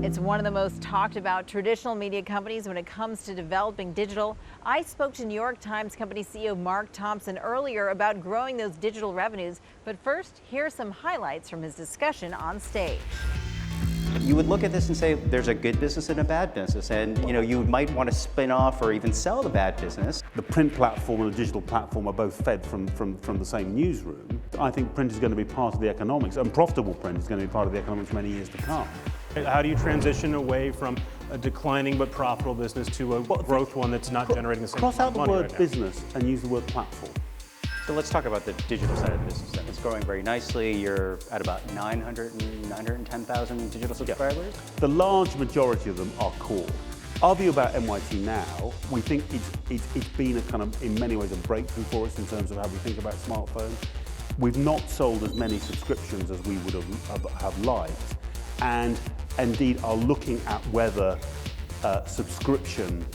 It's one of the most talked about traditional media companies when it comes to developing digital. I spoke to New York Times Company CEO Mark Thompson earlier about growing those digital revenues. But first, here are some highlights from his discussion on stage. You would look at this and say there's a good business and a bad business, and you might want to spin off or even sell the bad business. The print platform and the digital platform are both fed from the same newsroom. I think print is going to be part of the economics, and profitable print is going to be part of the economics for many years to come. How do you transition away from a declining but profitable business to a growth one that's not generating the same Cross out the money word right now? business and use the word platform. So let's talk about the digital side of the business then. It's growing very nicely. You're at about 910,000 digital subscribers. The large majority of them are core. Our view about NYT Now, we think it's been a kind of, in many ways, a breakthrough for us in terms of how we think about smartphones. We've not sold as many subscriptions as we would have liked, and indeed are looking at whether subscription,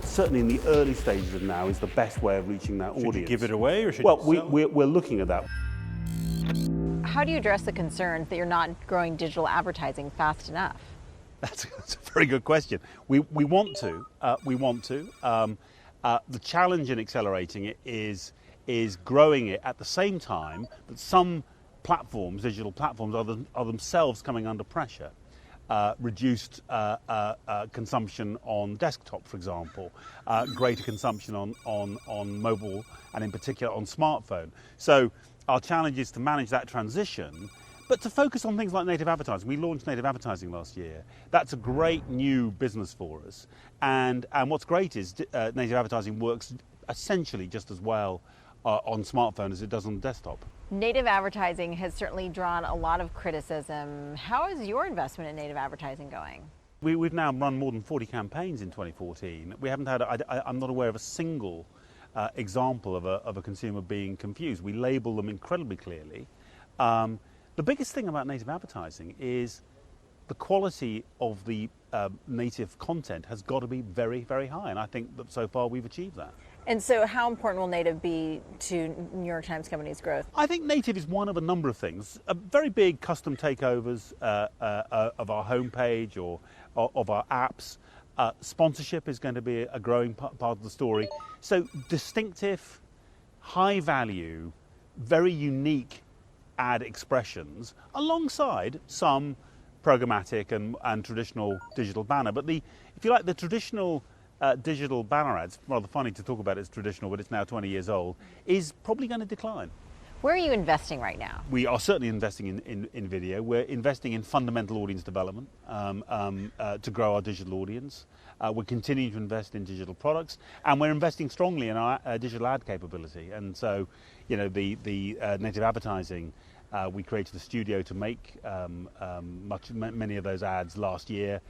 certainly in the early stages of Now, is the best way of reaching that audience. Should you give it away or should well, you sell it? we're looking at that. How do you address the concerns that you're not growing digital advertising fast enough? That's a very good question. We want to. The challenge in accelerating it is growing it at the same time that some platforms, digital platforms, are themselves coming under pressure. Reduced consumption on desktop, for example, greater consumption on mobile, and in particular on smartphone. So our challenge is to manage that transition, but to focus on things like native advertising. We launched native advertising last year. That's a great new business for us. And what's great is native advertising works essentially just as well on smartphone as it does on desktop. Native advertising has certainly drawn a lot of criticism. How is your investment in native advertising going? We've now run more than 40 campaigns in 2014. We haven't had, I'm not aware of a single example of a consumer being confused. We label them incredibly clearly. The biggest thing about native advertising is the quality of the native content has got to be very, very high, and I think that so far we've achieved that. And so how important will native be to New York Times Company's growth? I think native is one of a number of things. Very big custom takeovers of our homepage or of our apps. Sponsorship is going to be a growing part of the story. So distinctive, high value, very unique ad expressions alongside some programmatic and traditional digital banner. But if you like, the traditional digital banner ads, rather funny to talk about it as traditional, but it's now 20 years old, is probably going to decline. Where are you investing right now? We are certainly investing in video. We're investing in fundamental audience development to grow our digital audience. We're continuing to invest in digital products, and we're investing strongly in our digital ad capability. And so, the native advertising, we created a studio to make many of those ads last year.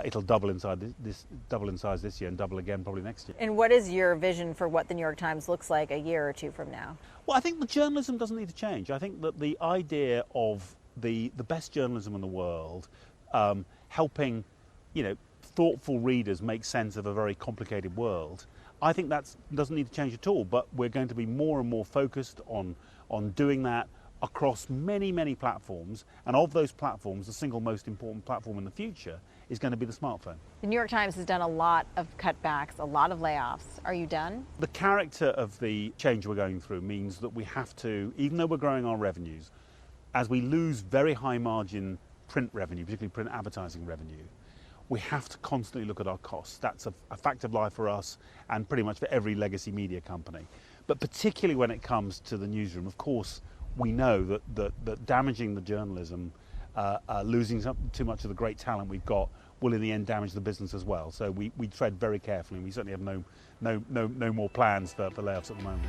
It'll double in size this year and double again probably next year. And what is your vision for what the New York Times looks like a year or two from now? Well, I think the journalism doesn't need to change. I think that the idea of the best journalism in the world, helping thoughtful readers make sense of a very complicated world, I think that doesn't need to change at all. But we're going to be more and more focused on doing that across many, many platforms, and of those platforms, the single most important platform in the future is going to be the smartphone. The New York Times has done a lot of cutbacks, a lot of layoffs. Are you done? The character of the change we're going through means that we have to, even though we're growing our revenues, as we lose very high margin print revenue, particularly print advertising revenue, we have to constantly look at our costs. That's a fact of life for us and pretty much for every legacy media company. But particularly when it comes to the newsroom, of course, we know that damaging the journalism, losing too much of the great talent we've got, will in the end damage the business as well. So we tread very carefully, and we certainly have no more plans for layoffs at the moment.